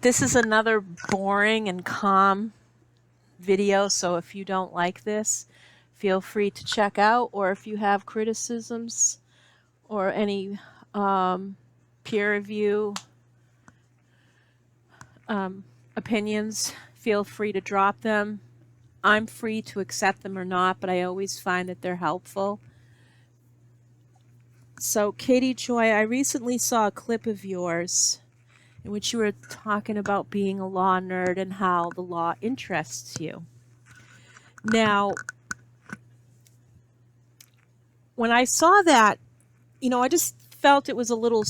This is another boring and calm video, so if you don't like this, feel free to check out, or if you have criticisms or any peer review opinions, feel free to drop them. I'm free to accept them or not, but I always find that they're helpful. So, Katie Joy, I recently saw a clip of yours in which you were talking about being a law nerd and how the law interests you. Now, when I saw that, I just felt it was a little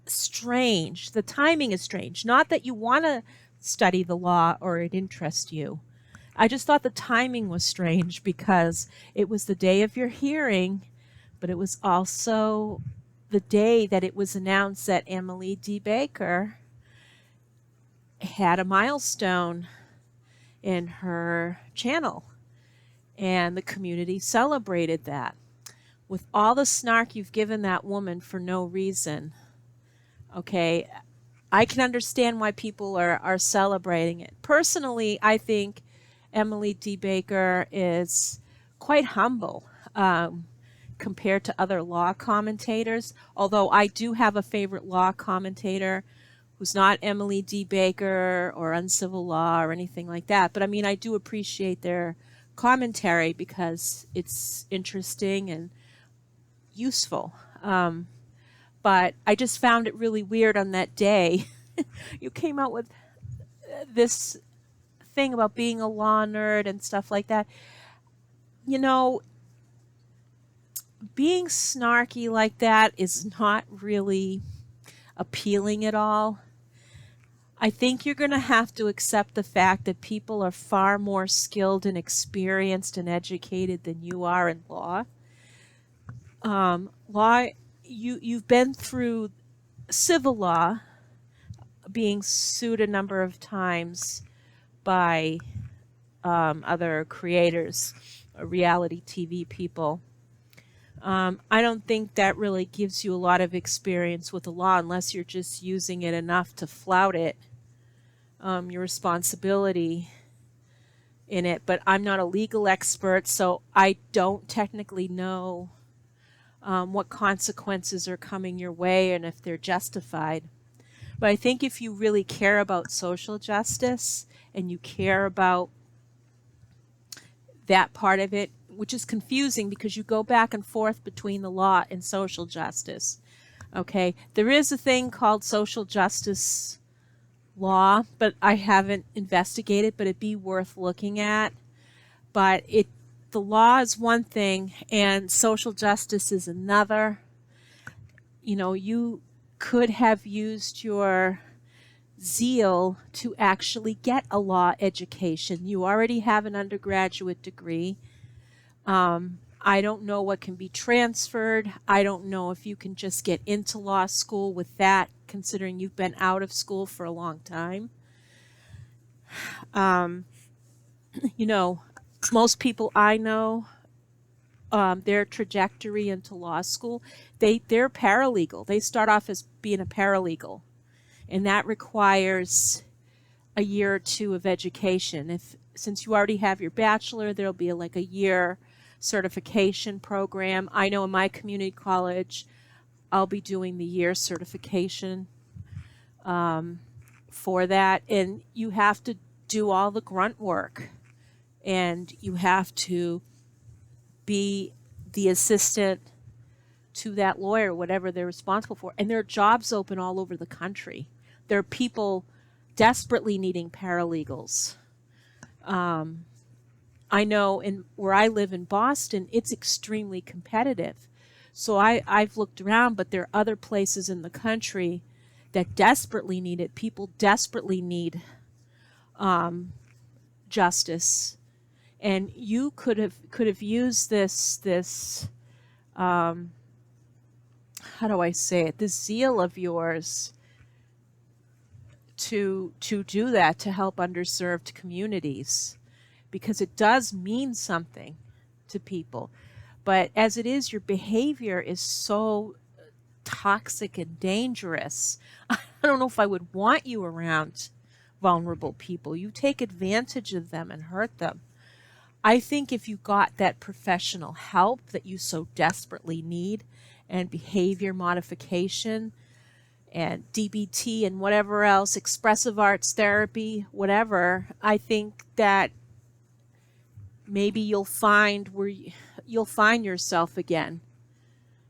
strange. The timing is strange. Not that you want to study the law or it interests you. I just thought the timing was strange because it was the day of your hearing, but it was also the day that it was announced that Emily D. Baker had a milestone in her channel, and the community celebrated that. With all the snark you've given that woman for no reason, okay, I can understand why people are celebrating it. Personally, I think Emily D. Baker is quite humble compared to other law commentators, although I do have a favorite law commentator who's not Emily D. Baker or Uncivil Law or anything like that. But I mean, I do appreciate their commentary because it's interesting and useful. But I just found it really weird on that day. You came out with this thing about being a law nerd and stuff like that. Being snarky like that is not really appealing at all. I think you're going to have to accept the fact that people are far more skilled and experienced and educated than you are in law. You've been through civil law, being sued a number of times by other creators, reality TV people. I don't think that really gives you a lot of experience with the law unless you're just using it enough to flout it, your responsibility in it. But I'm not a legal expert, so I don't technically know what consequences are coming your way and if they're justified. But I think if you really care about social justice and you care about that part of it, which is confusing because you go back and forth between the law and social justice. Okay, there is a thing called social justice law, but I haven't investigated, but it'd be worth looking at. But the law is one thing and social justice is another. You could have used your zeal to actually get a law education. You already have an undergraduate degree. I don't know what can be transferred. I don't know if you can just get into law school with that, considering you've been out of school for a long time. Most people I know, their trajectory into law school, they're paralegal. They start off as being a paralegal, and that requires a year or two of education. Since you already have your bachelor, there'll be like a year certification program. I know in my community college, I'll be doing the year certification for that, and you have to do all the grunt work, and you have to be the assistant to that lawyer, whatever they're responsible for. And there are jobs open all over the country. There are people desperately needing paralegals. I know where I live in Boston, it's extremely competitive. So I've looked around, but there are other places in the country that desperately need it. People desperately need justice. And you could have used this how do I say it, this zeal of yours to do that, to help underserved communities, because it does mean something to people. But as it is, your behavior is so toxic and dangerous. I don't know if I would want you around vulnerable people. You take advantage of them and hurt them. I think if you got that professional help that you so desperately need, and behavior modification and DBT and whatever else, expressive arts therapy, whatever, I think that maybe you'll find you'll find yourself again.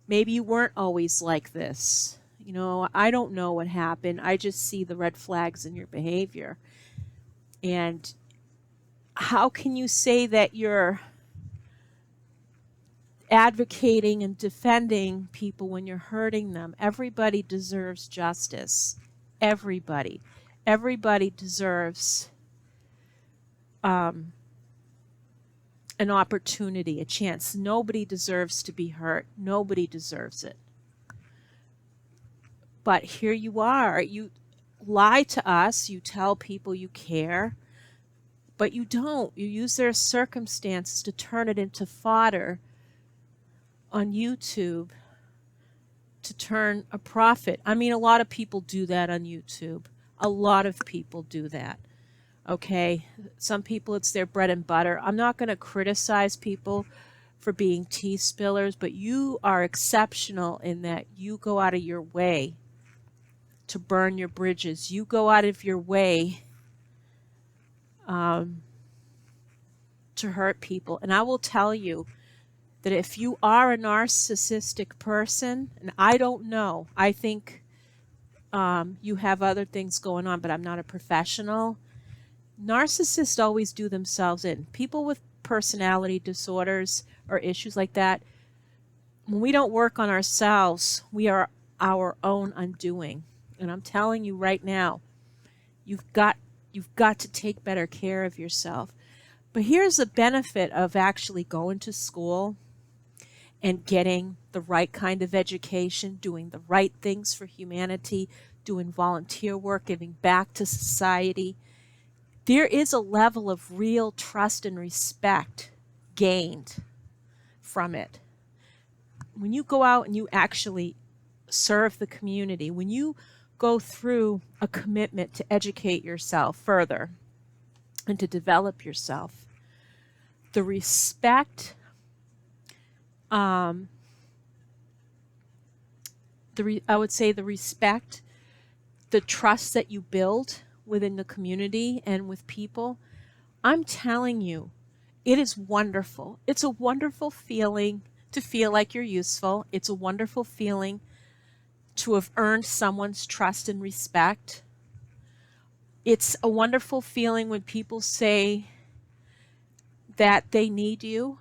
Maybe you weren't always like this. You know, I don't know what happened. I just see the red flags in your behavior. And how can you say that you're advocating and defending people when you're hurting them? Everybody deserves justice. Everybody. Everybody deserves an opportunity, a chance. Nobody deserves to be hurt. Nobody deserves it. But here you are. You lie to us. You tell people you care. But you don't. You use their circumstances to turn it into fodder on YouTube to turn a profit. I mean, a lot of people do that on YouTube. A lot of people do that. Okay? Some people, it's their bread and butter. I'm not going to criticize people for being tea spillers, but you are exceptional in that you go out of your way to burn your bridges. You go out of your way to hurt people. And I will tell you that if you are a narcissistic person, and I don't know, I think you have other things going on, but I'm not a professional. Narcissists always do themselves in. People with personality disorders or issues like that, when we don't work on ourselves, we are our own undoing. And I'm telling you right now, you've got to take better care of yourself. But here's the benefit of actually going to school and getting the right kind of education, doing the right things for humanity, doing volunteer work, giving back to society. There is a level of real trust and respect gained from it. When you go out and you actually serve the community, when you go through a commitment to educate yourself further and to develop yourself, the respect, I would say the respect, the trust that you build within the community and with people, I'm telling you, it is wonderful. It's a wonderful feeling to feel like you're useful. It's a wonderful feeling to have earned someone's trust and respect. It's a wonderful feeling when people say that they need you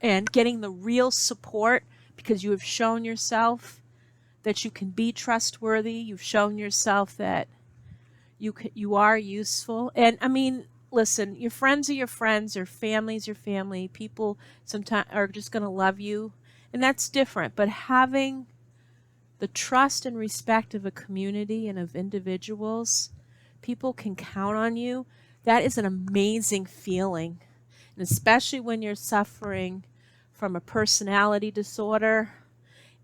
and getting the real support because you have shown yourself that you can be trustworthy. You've shown yourself that you are useful. And I mean, listen, your friends are your friends, your family's your family. People sometimes are just going to love you, and that's different. But having the trust and respect of a community and of individuals, people can count on you. That is an amazing feeling. And especially when you're suffering from a personality disorder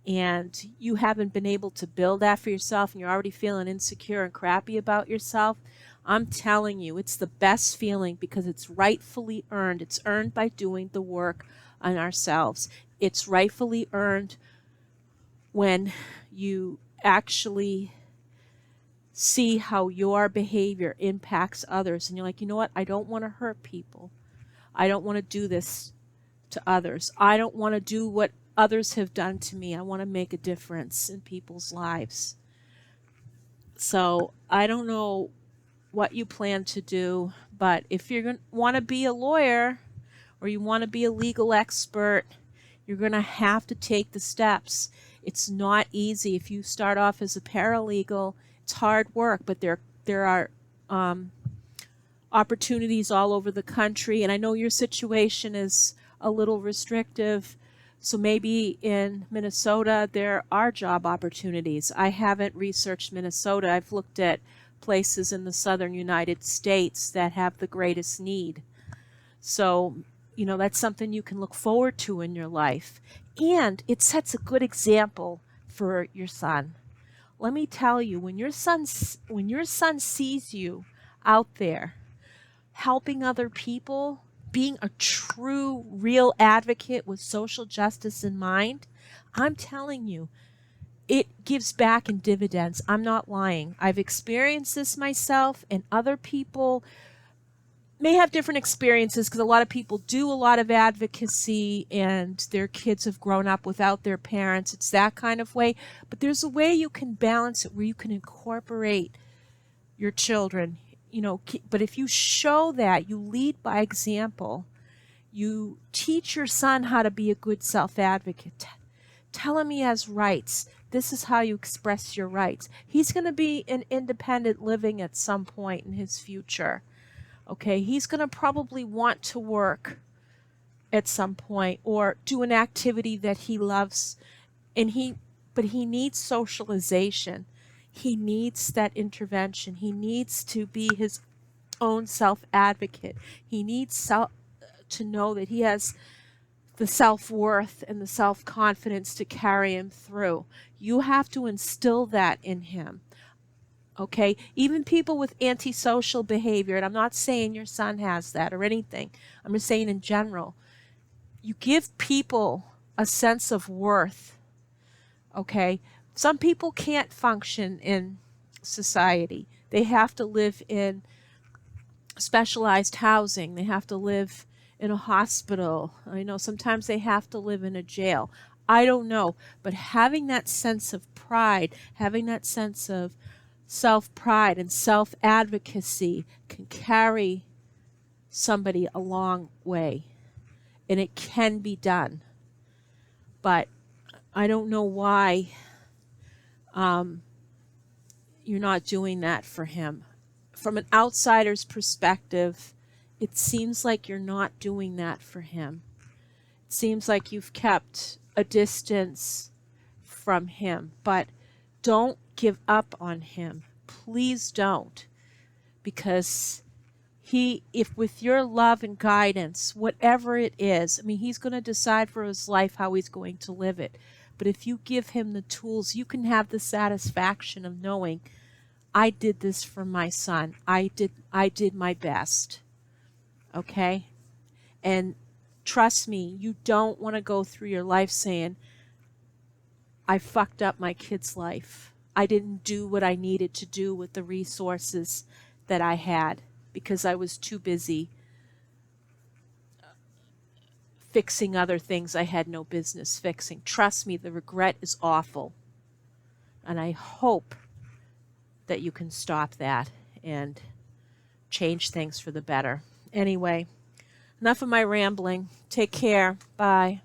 and you haven't been able to build that for yourself and you're already feeling insecure and crappy about yourself, I'm telling you, it's the best feeling because it's rightfully earned. It's earned by doing the work on ourselves. It's rightfully earned when you actually see how your behavior impacts others and you're like, you know what, I don't want to hurt people. I don't want to do this to others. I don't want to do what others have done to me. I want to make a difference in people's lives. So I don't know what you plan to do, but if you're going to want to be a lawyer or you want to be a legal expert, you're going to have to take the steps. It's not easy. If you start off as a paralegal, it's hard work, but there are opportunities all over the country. And I know your situation is a little restrictive, so maybe in Minnesota there are job opportunities. I haven't researched Minnesota. I've looked at places in the southern United States that have the greatest need. So, you know, that's something you can look forward to in your life. And it sets a good example for your son. let me tell you, when your son sees you out there helping other people, being a true, real advocate with social justice in mind, I'm telling you, it gives back in dividends. I'm not lying. I've experienced this myself, and other people may have different experiences because a lot of people do a lot of advocacy and their kids have grown up without their parents. It's that kind of way. But there's a way you can balance it where you can incorporate your children, but if you show that, you lead by example, you teach your son how to be a good self-advocate. Tell him he has rights. This is how you express your rights. He's going to be an independent living at some point in his future. Okay, he's going to probably want to work at some point or do an activity that he loves, but he needs socialization. He needs that intervention. He needs to be his own self-advocate. He needs to know that he has the self-worth and the self-confidence to carry him through. You have to instill that in him. Okay, even people with antisocial behavior, and I'm not saying your son has that or anything, I'm just saying in general, you give people a sense of worth. Okay, some people can't function in society. They have to live in specialized housing. They have to live in a hospital. I know sometimes they have to live in a jail. I don't know, but having that sense of pride, having that sense of self-pride and self-advocacy can carry somebody a long way, and it can be done. But I don't know why you're not doing that for him. From an outsider's perspective, it seems like you're not doing that for him. It seems like you've kept a distance from him, but don't give up on him. Please don't. Because if with your love and guidance, whatever it is, I mean, he's going to decide for his life how he's going to live it. But if you give him the tools, you can have the satisfaction of knowing, I did this for my son. I did my best. Okay? And trust me, you don't want to go through your life saying, I fucked up my kid's life. I didn't do what I needed to do with the resources that I had because I was too busy fixing other things I had no business fixing. Trust me, the regret is awful. And I hope that you can stop that and change things for the better. Anyway, enough of my rambling. Take care. Bye.